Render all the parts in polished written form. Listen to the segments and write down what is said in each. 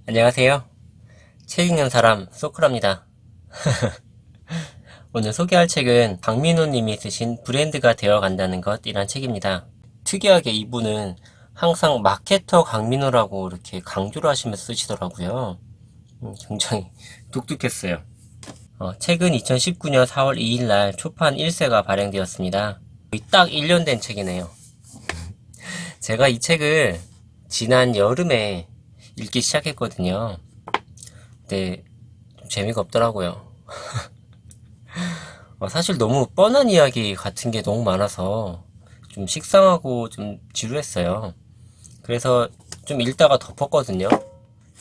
안녕하세요. 책 읽는 사람 소크랍니다. 오늘 소개할 책은 박민호 님이 쓰신 브랜드가 되어간다는 것이란 책입니다. 특이하게 이분은 항상 마케터 강민호라고 이렇게 강조를 하시면서 쓰시더라고요. 굉장히 독특했어요. 책은 2019년 4월 2일 날 초판 1세가 발행되었습니다. 거의 딱 1년 된 책이네요. 제가 이 책을 지난 여름에 읽기 시작했거든요. 근데 좀 재미가 없더라고요. 사실 너무 뻔한 이야기 같은 게 너무 많아서 좀 식상하고 좀 지루했어요. 그래서 좀 읽다가 덮었거든요.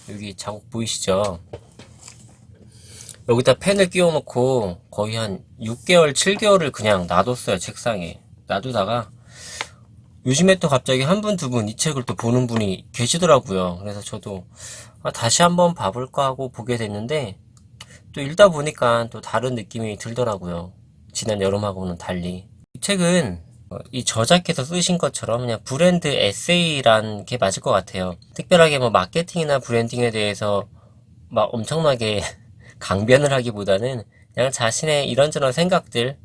여기 자국 보이시죠? 여기다 펜을 끼워놓고 거의 한 6개월, 7개월을 그냥 놔뒀어요, 책상에. 놔두다가 요즘에 또 갑자기 한 분, 두 분 이 책을 또 보는 분이 계시더라고요. 그래서 저도 다시 한번 봐볼까 하고 보게 됐는데 또 읽다 보니까 또 다른 느낌이 들더라고요. 지난 여름하고는 달리. 이 책은 이 저자께서 쓰신 것처럼 그냥 브랜드 에세이란 게 맞을 것 같아요. 특별하게 뭐 마케팅이나 브랜딩에 대해서 막 엄청나게 강변을 하기보다는 그냥 자신의 이런저런 생각들,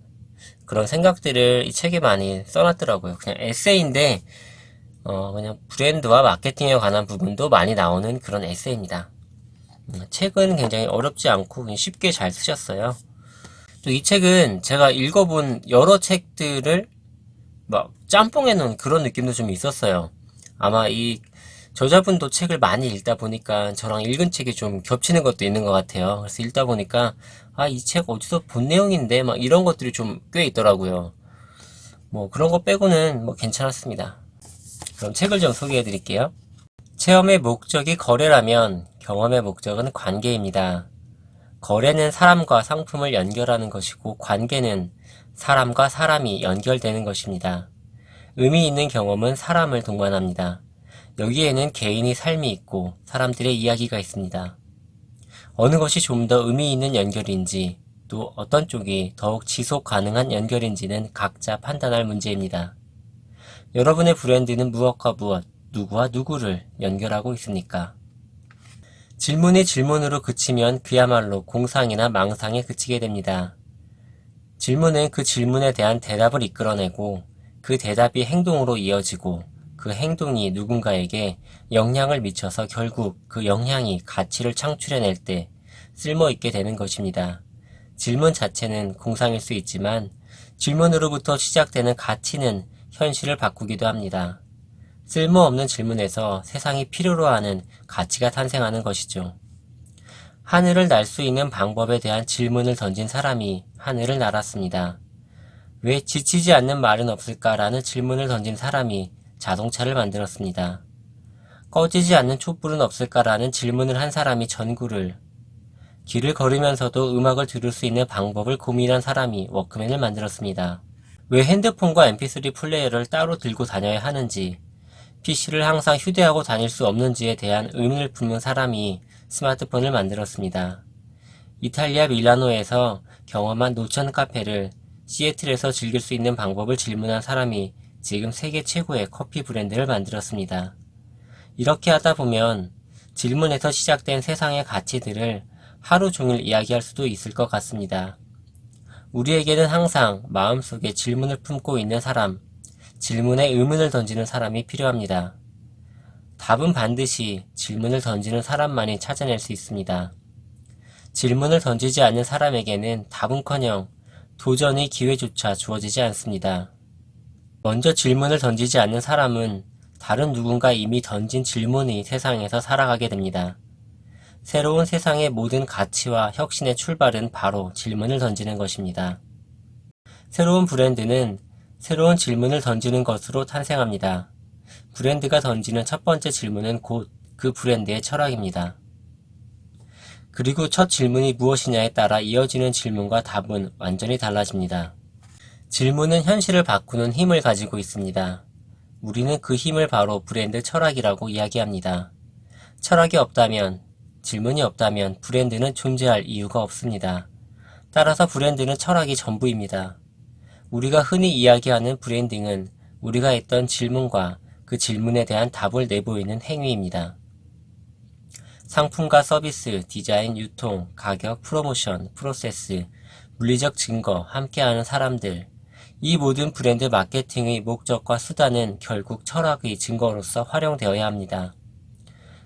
그런 생각들을 이 책에 많이 써놨더라고요. 그냥 에세이인데, 그냥 브랜드와 마케팅에 관한 부분도 많이 나오는 그런 에세이입니다. 책은 굉장히 어렵지 않고 쉽게 잘 쓰셨어요. 또 이 책은 제가 읽어본 여러 책들을 막 짬뽕해 놓은 그런 느낌도 좀 있었어요. 아마 이 저자분도 책을 많이 읽다 보니까 저랑 읽은 책이 좀 겹치는 것도 있는 것 같아요. 그래서 읽다 보니까 이 책 어디서 본 내용인데 막 이런 것들이 좀 꽤 있더라고요. 뭐 그런 거 빼고는 뭐 괜찮았습니다. 그럼 책을 좀 소개해 드릴게요. 체험의 목적이 거래라면 경험의 목적은 관계입니다. 거래는 사람과 상품을 연결하는 것이고 관계는 사람과 사람이 연결되는 것입니다. 의미 있는 경험은 사람을 동반합니다. 여기에는 개인의 삶이 있고 사람들의 이야기가 있습니다. 어느 것이 좀 더 의미 있는 연결인지 또 어떤 쪽이 더욱 지속 가능한 연결인지는 각자 판단할 문제입니다. 여러분의 브랜드는 무엇과 무엇, 누구와 누구를 연결하고 있습니까? 질문이 질문으로 그치면 그야말로 공상이나 망상에 그치게 됩니다. 질문은 그 질문에 대한 대답을 이끌어내고 그 대답이 행동으로 이어지고 그 행동이 누군가에게 영향을 미쳐서 결국 그 영향이 가치를 창출해낼 때 쓸모있게 되는 것입니다. 질문 자체는 공상일 수 있지만 질문으로부터 시작되는 가치는 현실을 바꾸기도 합니다. 쓸모없는 질문에서 세상이 필요로 하는 가치가 탄생하는 것이죠. 하늘을 날 수 있는 방법에 대한 질문을 던진 사람이 하늘을 날았습니다. 왜 지치지 않는 말은 없을까라는 질문을 던진 사람이 자동차를 만들었습니다. 꺼지지 않는 촛불은 없을까라는 질문을 한 사람이 전구를, 길을 걸으면서도 음악을 들을 수 있는 방법을 고민한 사람이 워크맨을 만들었습니다. 왜 핸드폰과 mp3 플레이어를 따로 들고 다녀야 하는지, PC를 항상 휴대하고 다닐 수 없는지에 대한 의문을 품는 사람이 스마트폰을 만들었습니다. 이탈리아 밀라노에서 경험한 노천 카페를 시애틀에서 즐길 수 있는 방법을 질문한 사람이 지금 세계 최고의 커피 브랜드를 만들었습니다. 이렇게 하다 보면 질문에서 시작된 세상의 가치들을 하루 종일 이야기할 수도 있을 것 같습니다. 우리에게는 항상 마음속에 질문을 품고 있는 사람, 질문에 의문을 던지는 사람이 필요합니다. 답은 반드시 질문을 던지는 사람만이 찾아낼 수 있습니다. 질문을 던지지 않는 사람에게는 답은커녕 도전의 기회조차 주어지지 않습니다. 먼저 질문을 던지지 않는 사람은 다른 누군가 이미 던진 질문이 세상에서 살아가게 됩니다. 새로운 세상의 모든 가치와 혁신의 출발은 바로 질문을 던지는 것입니다. 새로운 브랜드는 새로운 질문을 던지는 것으로 탄생합니다. 브랜드가 던지는 첫 번째 질문은 곧 그 브랜드의 철학입니다. 그리고 첫 질문이 무엇이냐에 따라 이어지는 질문과 답은 완전히 달라집니다. 질문은 현실을 바꾸는 힘을 가지고 있습니다. 우리는 그 힘을 바로 브랜드 철학이라고 이야기합니다. 철학이 없다면, 질문이 없다면 브랜드는 존재할 이유가 없습니다. 따라서 브랜드는 철학이 전부입니다. 우리가 흔히 이야기하는 브랜딩은 우리가 했던 질문과 그 질문에 대한 답을 내보이는 행위입니다. 상품과 서비스, 디자인, 유통, 가격, 프로모션, 프로세스, 물리적 증거, 함께하는 사람들. 이 모든 브랜드 마케팅의 목적과 수단은 결국 철학의 증거로서 활용되어야 합니다.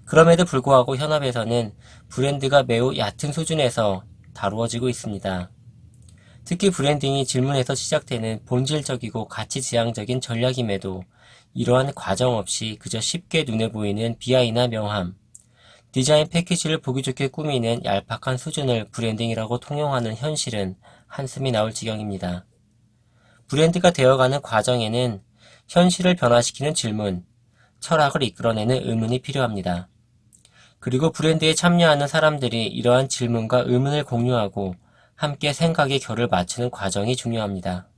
그럼에도 불구하고 현업에서는 브랜드가 매우 얕은 수준에서 다루어지고 있습니다. 특히 브랜딩이 질문에서 시작되는 본질적이고 가치지향적인 전략임에도 이러한 과정 없이 그저 쉽게 눈에 보이는 비하이나 명함, 디자인 패키지를 보기 좋게 꾸미는 얄팍한 수준을 브랜딩이라고 통용하는 현실은 한숨이 나올 지경입니다. 브랜드가 되어가는 과정에는 현실을 변화시키는 질문, 철학을 이끌어내는 의문이 필요합니다. 그리고 브랜드에 참여하는 사람들이 이러한 질문과 의문을 공유하고 함께 생각의 결을 맞추는 과정이 중요합니다.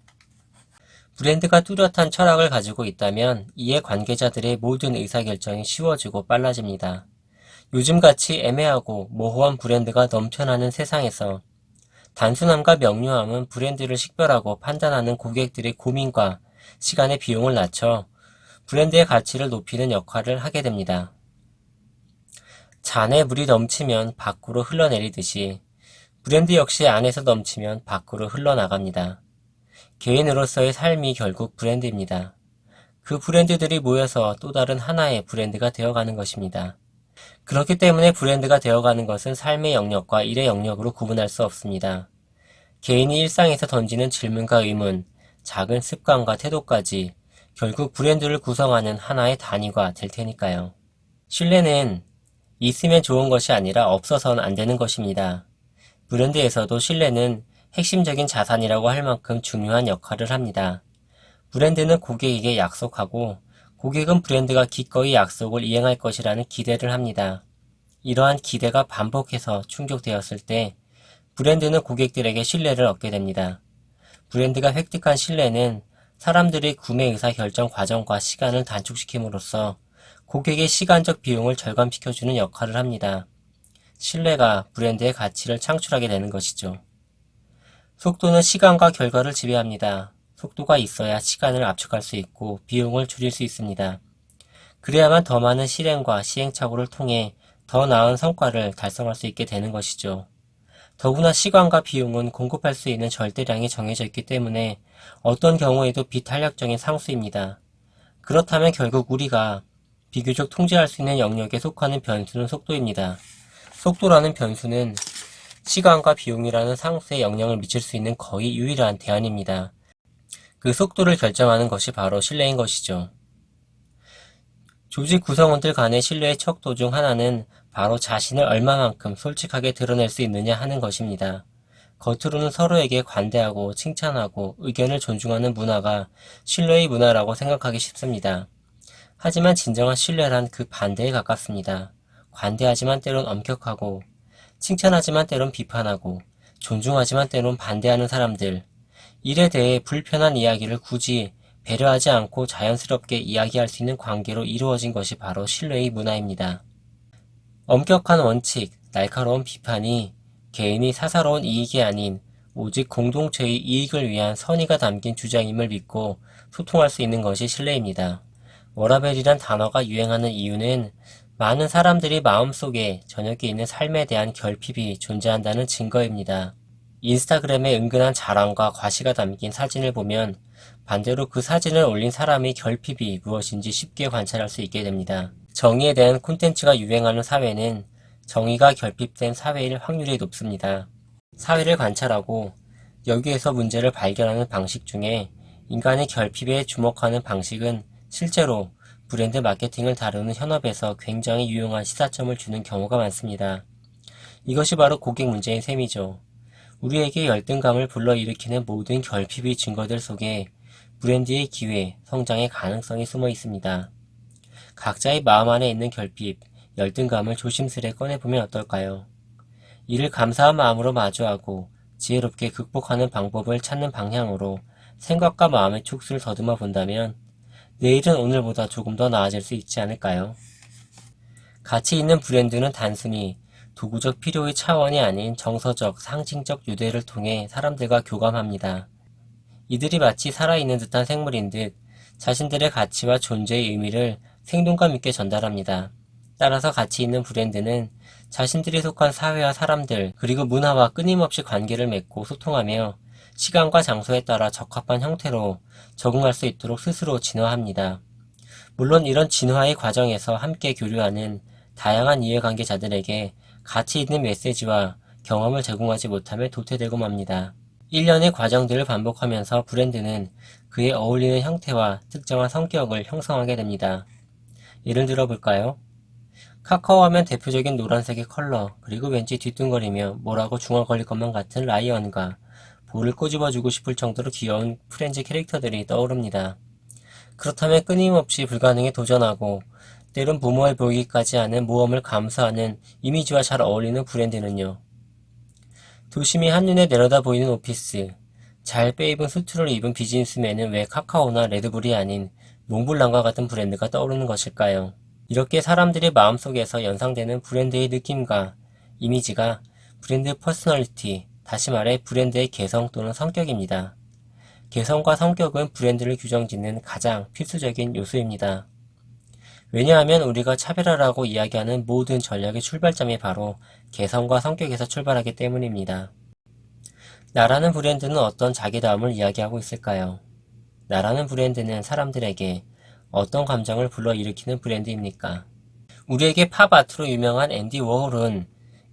브랜드가 뚜렷한 철학을 가지고 있다면 이에 관계자들의 모든 의사결정이 쉬워지고 빨라집니다. 요즘같이 애매하고 모호한 브랜드가 넘쳐나는 세상에서 단순함과 명료함은 브랜드를 식별하고 판단하는 고객들의 고민과 시간의 비용을 낮춰 브랜드의 가치를 높이는 역할을 하게 됩니다. 잔에 물이 넘치면 밖으로 흘러내리듯이 브랜드 역시 안에서 넘치면 밖으로 흘러나갑니다. 개인으로서의 삶이 결국 브랜드입니다. 그 브랜드들이 모여서 또 다른 하나의 브랜드가 되어가는 것입니다. 그렇기 때문에 브랜드가 되어가는 것은 삶의 영역과 일의 영역으로 구분할 수 없습니다. 개인이 일상에서 던지는 질문과 의문, 작은 습관과 태도까지 결국 브랜드를 구성하는 하나의 단위가 될 테니까요. 신뢰는 있으면 좋은 것이 아니라 없어서는 안 되는 것입니다. 브랜드에서도 신뢰는 핵심적인 자산이라고 할 만큼 중요한 역할을 합니다. 브랜드는 고객에게 약속하고 고객은 브랜드가 기꺼이 약속을 이행할 것이라는 기대를 합니다. 이러한 기대가 반복해서 충족되었을 때 브랜드는 고객들에게 신뢰를 얻게 됩니다. 브랜드가 획득한 신뢰는 사람들의 구매 의사 결정 과정과 시간을 단축시킴으로써 고객의 시간적 비용을 절감시켜주는 역할을 합니다. 신뢰가 브랜드의 가치를 창출하게 되는 것이죠. 속도는 시간과 결과를 지배합니다. 속도가 있어야 시간을 압축할 수 있고 비용을 줄일 수 있습니다. 그래야만 더 많은 실행과 시행착오를 통해 더 나은 성과를 달성할 수 있게 되는 것이죠. 더구나 시간과 비용은 공급할 수 있는 절대량이 정해져 있기 때문에 어떤 경우에도 비탄력적인 상수입니다. 그렇다면 결국 우리가 비교적 통제할 수 있는 영역에 속하는 변수는 속도입니다. 속도라는 변수는 시간과 비용이라는 상수에 영향을 미칠 수 있는 거의 유일한 대안입니다. 그 속도를 결정하는 것이 바로 신뢰인 것이죠. 조직 구성원들 간의 신뢰의 척도 중 하나는 바로 자신을 얼마만큼 솔직하게 드러낼 수 있느냐 하는 것입니다. 겉으로는 서로에게 관대하고 칭찬하고 의견을 존중하는 문화가 신뢰의 문화라고 생각하기 쉽습니다. 하지만 진정한 신뢰란 그 반대에 가깝습니다. 관대하지만 때론 엄격하고, 칭찬하지만 때론 비판하고, 존중하지만 때론 반대하는 사람들. 일에 대해 불편한 이야기를 굳이 배려하지 않고 자연스럽게 이야기할 수 있는 관계로 이루어진 것이 바로 신뢰의 문화입니다. 엄격한 원칙, 날카로운 비판이 개인이 사사로운 이익이 아닌 오직 공동체의 이익을 위한 선의가 담긴 주장임을 믿고 소통할 수 있는 것이 신뢰입니다. 워라밸이란 단어가 유행하는 이유는 많은 사람들이 마음속에 저녁에 있는 삶에 대한 결핍이 존재한다는 증거입니다. 인스타그램에 은근한 자랑과 과시가 담긴 사진을 보면 반대로 그 사진을 올린 사람의 결핍이 무엇인지 쉽게 관찰할 수 있게 됩니다. 정의에 대한 콘텐츠가 유행하는 사회는 정의가 결핍된 사회일 확률이 높습니다. 사회를 관찰하고 여기에서 문제를 발견하는 방식 중에 인간의 결핍에 주목하는 방식은 실제로 브랜드 마케팅을 다루는 현업에서 굉장히 유용한 시사점을 주는 경우가 많습니다. 이것이 바로 고객 문제인 셈이죠. 우리에게 열등감을 불러일으키는 모든 결핍의 증거들 속에 브랜드의 기회, 성장의 가능성이 숨어 있습니다. 각자의 마음 안에 있는 결핍, 열등감을 조심스레 꺼내보면 어떨까요? 이를 감사한 마음으로 마주하고 지혜롭게 극복하는 방법을 찾는 방향으로 생각과 마음의 촉수를 더듬어 본다면 내일은 오늘보다 조금 더 나아질 수 있지 않을까요? 가치 있는 브랜드는 단순히 도구적 필요의 차원이 아닌 정서적, 상징적 유대를 통해 사람들과 교감합니다. 이들이 마치 살아있는 듯한 생물인 듯 자신들의 가치와 존재의 의미를 생동감 있게 전달합니다. 따라서 가치 있는 브랜드는 자신들이 속한 사회와 사람들 그리고 문화와 끊임없이 관계를 맺고 소통하며 시간과 장소에 따라 적합한 형태로 적응할 수 있도록 스스로 진화합니다. 물론 이런 진화의 과정에서 함께 교류하는 다양한 이해관계자들에게 가치 있는 메시지와 경험을 제공하지 못하며 도태되고 맙니다. 일련의 과정들을 반복하면서 브랜드는 그에 어울리는 형태와 특정한 성격을 형성하게 됩니다. 예를 들어 볼까요? 카카오 하면 대표적인 노란색의 컬러, 그리고 왠지 뒤뚱거리며 뭐라고 중얼거릴 것만 같은 라이언과 볼을 꼬집어주고 싶을 정도로 귀여운 프렌즈 캐릭터들이 떠오릅니다. 그렇다면 끊임없이 불가능에 도전하고 때론 무모해 보이기까지 하는 모험을 감수하는 이미지와 잘 어울리는 브랜드는요. 도심이 한눈에 내려다 보이는 오피스, 잘 빼입은 수트를 입은 비즈니스맨은 왜 카카오나 레드불이 아닌 몽블랑과 같은 브랜드가 떠오르는 것일까요? 이렇게 사람들의 마음속에서 연상되는 브랜드의 느낌과 이미지가 브랜드 퍼스널리티, 다시 말해 브랜드의 개성 또는 성격입니다. 개성과 성격은 브랜드를 규정짓는 가장 필수적인 요소입니다. 왜냐하면 우리가 차별화라고 이야기하는 모든 전략의 출발점이 바로 개성과 성격에서 출발하기 때문입니다. 나라는 브랜드는 어떤 자기다움을 이야기하고 있을까요? 나라는 브랜드는 사람들에게 어떤 감정을 불러일으키는 브랜드입니까? 우리에게 팝 아트로 유명한 앤디 워홀은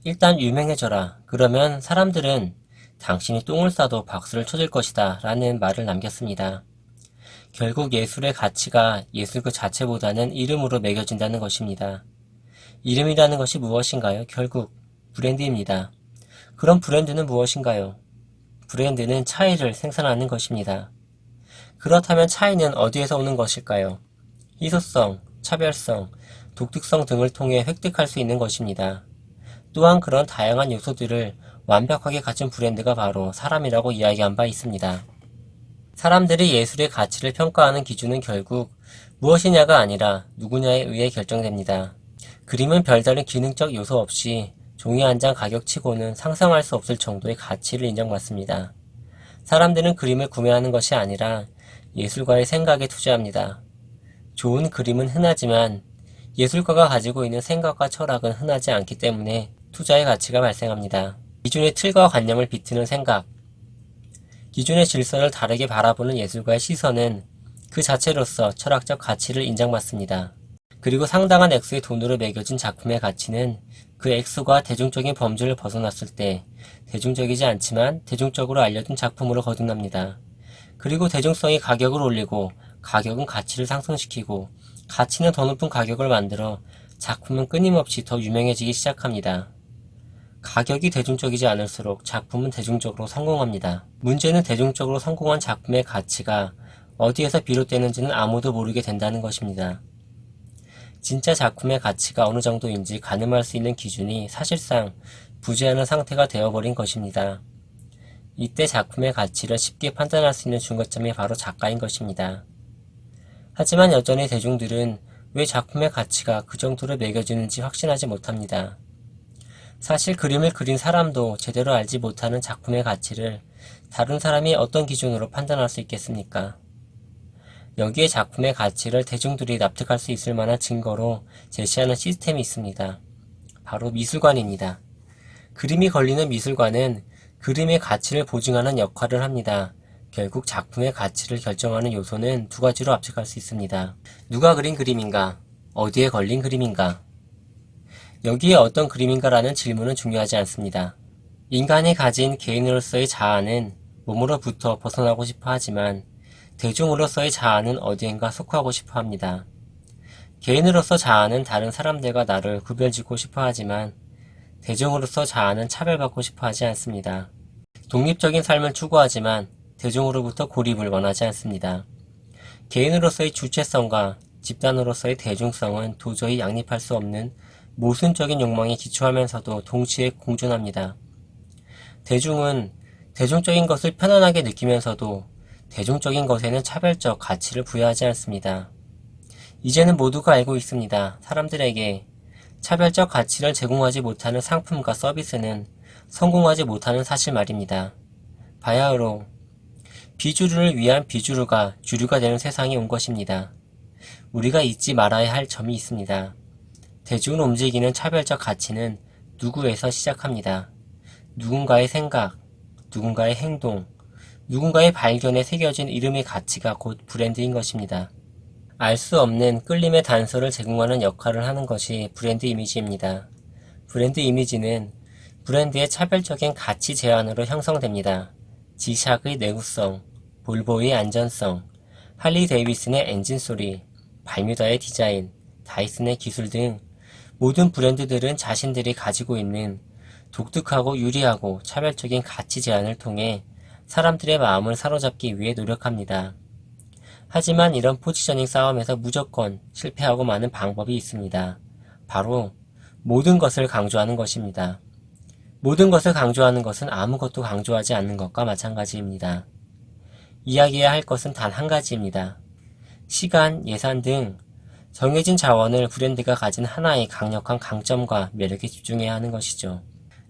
일단 유명해져라. 그러면 사람들은 당신이 똥을 싸도 박수를 쳐줄 것이다 라는 말을 남겼습니다. 결국 예술의 가치가 예술 그 자체보다는 이름으로 매겨진다는 것입니다. 이름이라는 것이 무엇인가요? 결국 브랜드입니다. 그럼 브랜드는 무엇인가요? 브랜드는 차이를 생산하는 것입니다. 그렇다면 차이는 어디에서 오는 것일까요? 희소성, 차별성, 독특성 등을 통해 획득할 수 있는 것입니다. 또한 그런 다양한 요소들을 완벽하게 갖춘 브랜드가 바로 사람이라고 이야기한 바 있습니다. 사람들이 예술의 가치를 평가하는 기준은 결국 무엇이냐가 아니라 누구냐에 의해 결정됩니다. 그림은 별다른 기능적 요소 없이 종이 한 장 가격치고는 상상할 수 없을 정도의 가치를 인정받습니다. 사람들은 그림을 구매하는 것이 아니라 예술가의 생각에 투자합니다. 좋은 그림은 흔하지만 예술가가 가지고 있는 생각과 철학은 흔하지 않기 때문에 투자의 가치가 발생합니다. 기존의 틀과 관념을 비트는 생각, 기존의 질서를 다르게 바라보는 예술가의 시선은 그 자체로서 철학적 가치를 인정받습니다. 그리고 상당한 액수의 돈으로 매겨진 작품의 가치는 그 액수가 대중적인 범주를 벗어났을 때 대중적이지 않지만 대중적으로 알려진 작품으로 거듭납니다. 그리고 대중성이 가격을 올리고 가격은 가치를 상승시키고 가치는 더 높은 가격을 만들어 작품은 끊임없이 더 유명해지기 시작합니다. 가격이 대중적이지 않을수록 작품은 대중적으로 성공합니다. 문제는 대중적으로 성공한 작품의 가치가 어디에서 비롯되는지는 아무도 모르게 된다는 것입니다. 진짜 작품의 가치가 어느 정도인지 가늠할 수 있는 기준이 사실상 부재하는 상태가 되어버린 것입니다. 이때 작품의 가치를 쉽게 판단할 수 있는 중거점이 바로 작가인 것입니다. 하지만 여전히 대중들은 왜 작품의 가치가 그 정도로 매겨지는지 확신하지 못합니다. 사실 그림을 그린 사람도 제대로 알지 못하는 작품의 가치를 다른 사람이 어떤 기준으로 판단할 수 있겠습니까? 여기에 작품의 가치를 대중들이 납득할 수 있을 만한 증거로 제시하는 시스템이 있습니다. 바로 미술관입니다. 그림이 걸리는 미술관은 그림의 가치를 보증하는 역할을 합니다. 결국 작품의 가치를 결정하는 요소는 두 가지로 압축할 수 있습니다. 누가 그린 그림인가? 어디에 걸린 그림인가? 여기에 어떤 그림인가라는 질문은 중요하지 않습니다. 인간이 가진 개인으로서의 자아는 몸으로부터 벗어나고 싶어 하지만 대중으로서의 자아는 어디엔가 속하고 싶어 합니다. 개인으로서 자아는 다른 사람들과 나를 구별짓고 싶어 하지만 대중으로서 자아는 차별받고 싶어 하지 않습니다. 독립적인 삶을 추구하지만 대중으로부터 고립을 원하지 않습니다. 개인으로서의 주체성과 집단으로서의 대중성은 도저히 양립할 수 없는 모순적인 욕망에 기초하면서도 동시에 공존합니다. 대중은 대중적인 것을 편안하게 느끼면서도 대중적인 것에는 차별적 가치를 부여하지 않습니다. 이제는 모두가 알고 있습니다. 사람들에게 차별적 가치를 제공하지 못하는 상품과 서비스는 성공하지 못하는 사실 말입니다. 바야흐로 비주류를 위한 비주류가 주류가 되는 세상이 온 것입니다. 우리가 잊지 말아야 할 점이 있습니다. 대중을 움직이는 차별적 가치는 누구에서 시작합니다. 누군가의 생각, 누군가의 행동, 누군가의 발견에 새겨진 이름의 가치가 곧 브랜드인 것입니다. 알 수 없는 끌림의 단서를 제공하는 역할을 하는 것이 브랜드 이미지입니다. 브랜드 이미지는 브랜드의 차별적인 가치 제안으로 형성됩니다. 지샥의 내구성, 볼보의 안전성, 할리 데이비슨의 엔진 소리, 발뮤다의 디자인, 다이슨의 기술 등 모든 브랜드들은 자신들이 가지고 있는 독특하고 유리하고 차별적인 가치 제안을 통해 사람들의 마음을 사로잡기 위해 노력합니다. 하지만 이런 포지셔닝 싸움에서 무조건 실패하고 마는 방법이 있습니다. 바로 모든 것을 강조하는 것입니다. 모든 것을 강조하는 것은 아무것도 강조하지 않는 것과 마찬가지입니다. 이야기해야 할 것은 단 한 가지입니다. 시간, 예산 등 정해진 자원을 브랜드가 가진 하나의 강력한 강점과 매력에 집중해야 하는 것이죠.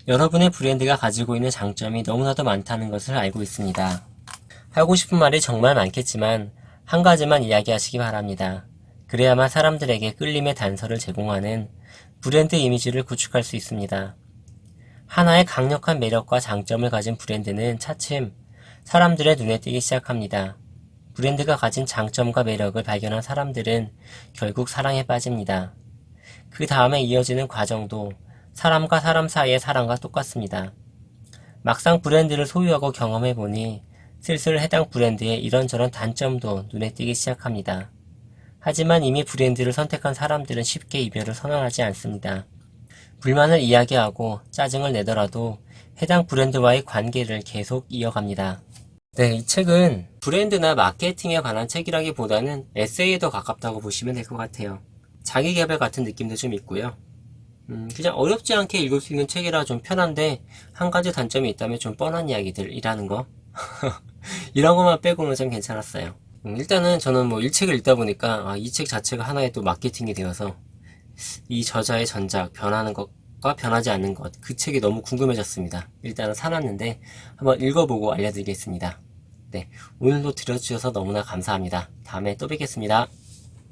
여러분의 브랜드가 가지고 있는 장점이 너무나도 많다는 것을 알고 있습니다. 하고 싶은 말이 정말 많겠지만 한 가지만 이야기하시기 바랍니다. 그래야만 사람들에게 끌림의 단서를 제공하는 브랜드 이미지를 구축할 수 있습니다. 하나의 강력한 매력과 장점을 가진 브랜드는 차츰 사람들의 눈에 띄기 시작합니다. 브랜드가 가진 장점과 매력을 발견한 사람들은 결국 사랑에 빠집니다. 그 다음에 이어지는 과정도 사람과 사람 사이의 사랑과 똑같습니다. 막상 브랜드를 소유하고 경험해보니 슬슬 해당 브랜드의 이런저런 단점도 눈에 띄기 시작합니다. 하지만 이미 브랜드를 선택한 사람들은 쉽게 이별을 선언하지 않습니다. 불만을 이야기하고 짜증을 내더라도 해당 브랜드와의 관계를 계속 이어갑니다. 네, 이 책은 브랜드나 마케팅에 관한 책이라기보다는 에세이에 더 가깝다고 보시면 될 것 같아요. 자기계발 같은 느낌도 좀 있고요. 그냥 어렵지 않게 읽을 수 있는 책이라 좀 편한데 한 가지 단점이 있다면 좀 뻔한 이야기들이라는 거. 이런 것만 빼고는 좀 괜찮았어요. 일단은 저는 뭐 이 책을 읽다 보니까 이 책 자체가 하나의 또 마케팅이 되어서 이 저자의 전작, 변하는 것과 변하지 않는 것, 그 책이 너무 궁금해졌습니다. 일단은 사놨는데 한번 읽어보고 알려드리겠습니다. 네, 오늘도 들어주셔서 너무나 감사합니다. 다음에 또 뵙겠습니다.